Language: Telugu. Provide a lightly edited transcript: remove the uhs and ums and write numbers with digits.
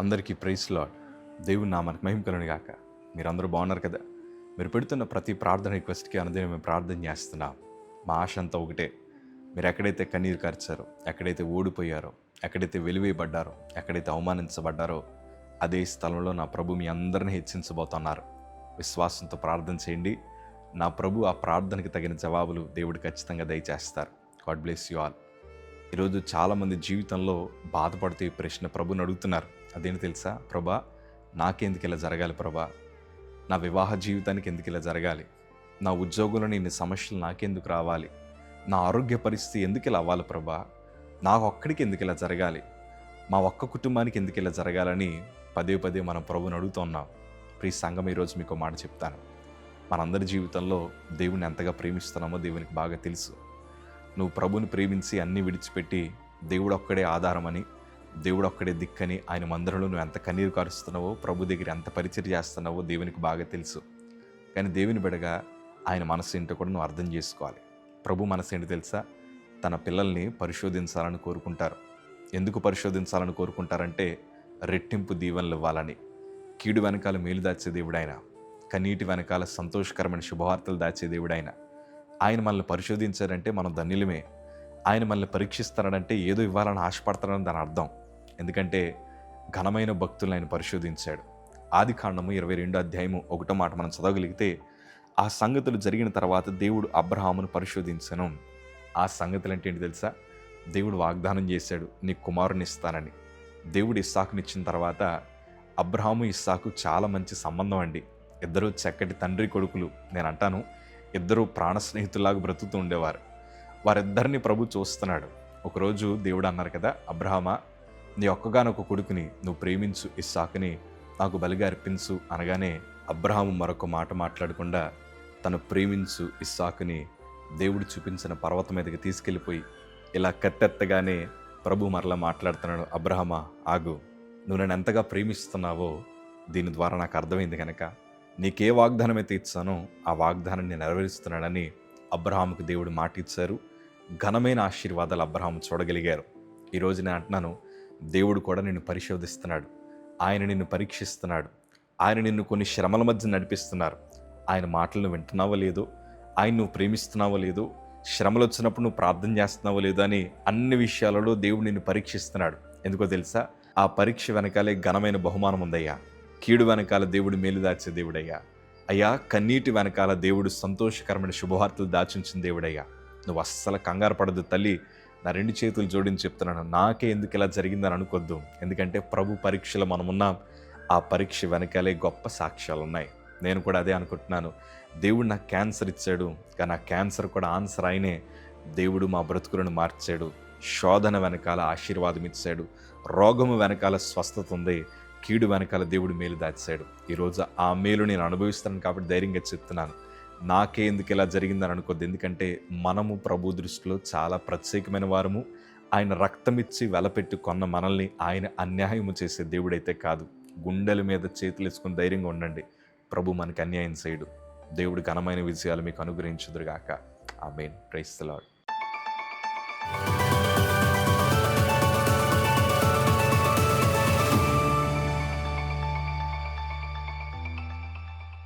అందరికీ ప్రైజ్ లార్డ్. దేవుని నామానికి మహిమ కలుగును గాక. మీరందరూ బాగున్నారు కదా? మీరు పెడుతున్న ప్రతి ప్రార్థన రిక్వెస్ట్కి అనుదినం మేము ప్రార్థన చేస్తున్నాం. మా ఆశ అంతా ఒకటే, మీరు ఎక్కడైతే కన్నీరు కార్చారో, ఎక్కడైతే ఓడిపోయారో, ఎక్కడైతే వెలివేయబడ్డారో, ఎక్కడైతే అవమానించబడ్డారో అదే స్థలంలో నా ప్రభు మీ అందరినీ హెచ్చించబోతున్నారు. విశ్వాసంతో ప్రార్థన చేయండి. నా ప్రభు ఆ ప్రార్థనకి తగిన జవాబులు దేవుడు ఖచ్చితంగా దయచేస్తారు. God bless you all. ఈరోజు చాలామంది జీవితంలో బాధపడుతూ ఈ ప్రశ్న ప్రభుని అడుగుతున్నారు. అదేంటి తెలుసా? ప్రభా, నాకెందుకు ఇలా జరగాలి ప్రభా? నా వివాహ జీవితానికి ఎందుకు ఇలా జరగాలి? నా ఉద్యోగంలో ఇన్ని సమస్యలు నాకెందుకు రావాలి? నా ఆరోగ్య పరిస్థితి ఎందుకు ఇలా అవ్వాలి ప్రభా? నాకు ఒక్కడికి ఎందుకు ఇలా జరగాలి? మా ఒక్క కుటుంబానికి ఎందుకు ఇలా జరగాలని పదే పదే మనం ప్రభుని అడుగుతున్నాం. ప్రియ సంఘం, ఈరోజు మీకు మాట చెప్తాను. మనందరి జీవితంలో దేవుని ఎంతగా ప్రేమిస్తున్నామో దేవునికి బాగా తెలుసు. నువ్వు ప్రభుని ప్రేమించి అన్నీ విడిచిపెట్టి దేవుడు ఒక్కడే ఆధారమని, దేవుడు ఒక్కడే దిక్కని ఆయన మందిరంలో నువ్వు ఎంత కన్నీరు కారుస్తున్నావో, ప్రభు దగ్గర ఎంత పరిచయం చేస్తున్నావో దేవునికి బాగా తెలుసు. కానీ దేవుని బిడగా ఆయన మనసు ఏంటో కూడా నువ్వు అర్థం చేసుకోవాలి. ప్రభు మనసు ఏంటి తెలుసా? తన పిల్లల్ని పరిశోధించాలని కోరుకుంటారు. ఎందుకు పరిశోధించాలని కోరుకుంటారంటే రెట్టింపు దీవెనలు ఇవ్వాలని. కీడు వెనకాల మేలు దాచే దేవుడైన, కన్నీటి వెనకాల సంతోషకరమైన శుభవార్తలు దాచే దేవుడైన ఆయన మనల్ని పరిశోధించారంటే మనం ధన్యులమే. ఆయన మనల్ని పరీక్షిస్తాడంటే ఏదో ఇవ్వాలని ఆశపడతాడని దాని అర్థం. ఎందుకంటే ఘనమైన భక్తులను ఆయన పరిశోధించాడు. ఆదికాండము 22వ అధ్యాయము 1వ మాట మనం చదవగలిగితే, ఆ సంగతులు జరిగిన తర్వాత దేవుడు అబ్రహామును పరిశోధించను. ఆ సంగతులు అంటే ఏంటి తెలుసా? దేవుడు వాగ్దానం చేశాడు, నీ కుమారుని ఇస్తానని. దేవుడు ఇస్సాకునిచ్చిన తర్వాత అబ్రహాము ఇస్సాకు చాలా మంచి సంబంధం అండి. ఇద్దరు చక్కటి తండ్రి కొడుకులు. నేను అంటాను, ఇద్దరు ప్రాణ స్నేహితుల్లాగా బ్రతుకుతూ ఉండేవారు. వారిద్దరిని ప్రభు చూస్తున్నాడు. ఒకరోజు దేవుడు అన్నారు కదా, అబ్రహామా, నీ ఒక్కగానొక కొడుకుని నువ్వు ప్రేమించు, ఇస్సాకుని నాకు బలిగా అర్పించు అనగానే అబ్రహాము మరొక మాట మాట్లాడకుండా తను ప్రేమించు ఇస్సాకుని దేవుడు చూపించిన పర్వతం మీదకి తీసుకెళ్ళిపోయి ఇలా కత్తెత్తగానే ప్రభు మరలా మాట్లాడుతున్నాడు, అబ్రహామా ఆగు, నువ్వు నన్ను ఎంతగా ప్రేమిస్తున్నావో దీని ద్వారా నాకు అర్థమైంది కనుక నీకే వాగ్దానం అయితే ఇచ్చానో ఆ వాగ్దానాన్ని నెరవేరుస్తున్నాడని అబ్రహాముకు దేవుడు మాట ఇచ్చారు. ఘనమైన ఆశీర్వాదాలు అబ్రహాము చూడగలిగారు. ఈరోజు నేను అంటున్నాను, దేవుడు కూడా నిన్ను పరిశోధిస్తున్నాడు. ఆయన నిన్ను పరీక్షిస్తున్నాడు. ఆయన నిన్ను కొన్ని శ్రమల మధ్య నడిపిస్తున్నారు. ఆయన మాటలను వింటున్నావో లేదో, ఆయన నువ్వు ప్రేమిస్తున్నావో లేదో, శ్రమలు వచ్చినప్పుడు నువ్వు ప్రార్థన చేస్తున్నావో లేదో అని అన్ని విషయాలలో దేవుడు నిన్ను పరీక్షిస్తున్నాడు. ఎందుకో తెలుసా? ఆ పరీక్ష వెనకాలే ఘనమైన బహుమానం ఉందయ్యా. కీడు వెనకాల దేవుడు మేలు దాచే దేవుడయ్యా. అయ్యా, కన్నీటి వెనకాల దేవుడు సంతోషకరమైన శుభవార్తలు దాచించిన దేవుడయ్యా. నువ్వు అస్సలు కంగారు పడదు తల్లి. నా 2 చేతులు జోడించి చెప్తున్నాను, నాకే ఎందుకు ఇలా జరిగిందని అనుకోద్దు. ఎందుకంటే ప్రభు పరీక్షలో మనమున్నాం. ఆ పరీక్ష వెనకాలే గొప్ప సాక్ష్యాలు ఉన్నాయి. నేను కూడా అదే అనుకుంటున్నాను. దేవుడు నాకు క్యాన్సర్ ఇచ్చాడు, కానీ ఆ క్యాన్సర్ కూడా ఆన్సర్ ఆయనే. దేవుడు మా బ్రతుకులను మార్చాడు. శోధన వెనకాల ఆశీర్వాదం ఇచ్చాడు. రోగము వెనకాల స్వస్థత ఉంది. కీడు వెనకాల దేవుడు మేలు దాచాడు. ఈరోజు ఆ మేలు నేను అనుభవిస్తాను కాబట్టి ధైర్యంగా చెప్తున్నాను. నాకే ఎందుకు ఇలా జరిగిందని అనుకోద్దు. ఎందుకంటే మనము ప్రభు దృష్టిలో చాలా ప్రత్యేకమైన వారము. ఆయన రక్తమిచ్చి వెలపెట్టి కొన్న మనల్ని ఆయన అన్యాయము చేసే దేవుడైతే కాదు. గుండెల మీద చేతులు వేసుకుని ధైర్యంగా ఉండండి. ప్రభు మనకి అన్యాయం చేయడు. దేవుడు ఘనమైన విజయాలు మీకు అనుగ్రహించుదురుగాక. ఆమేన్. Praise the lord.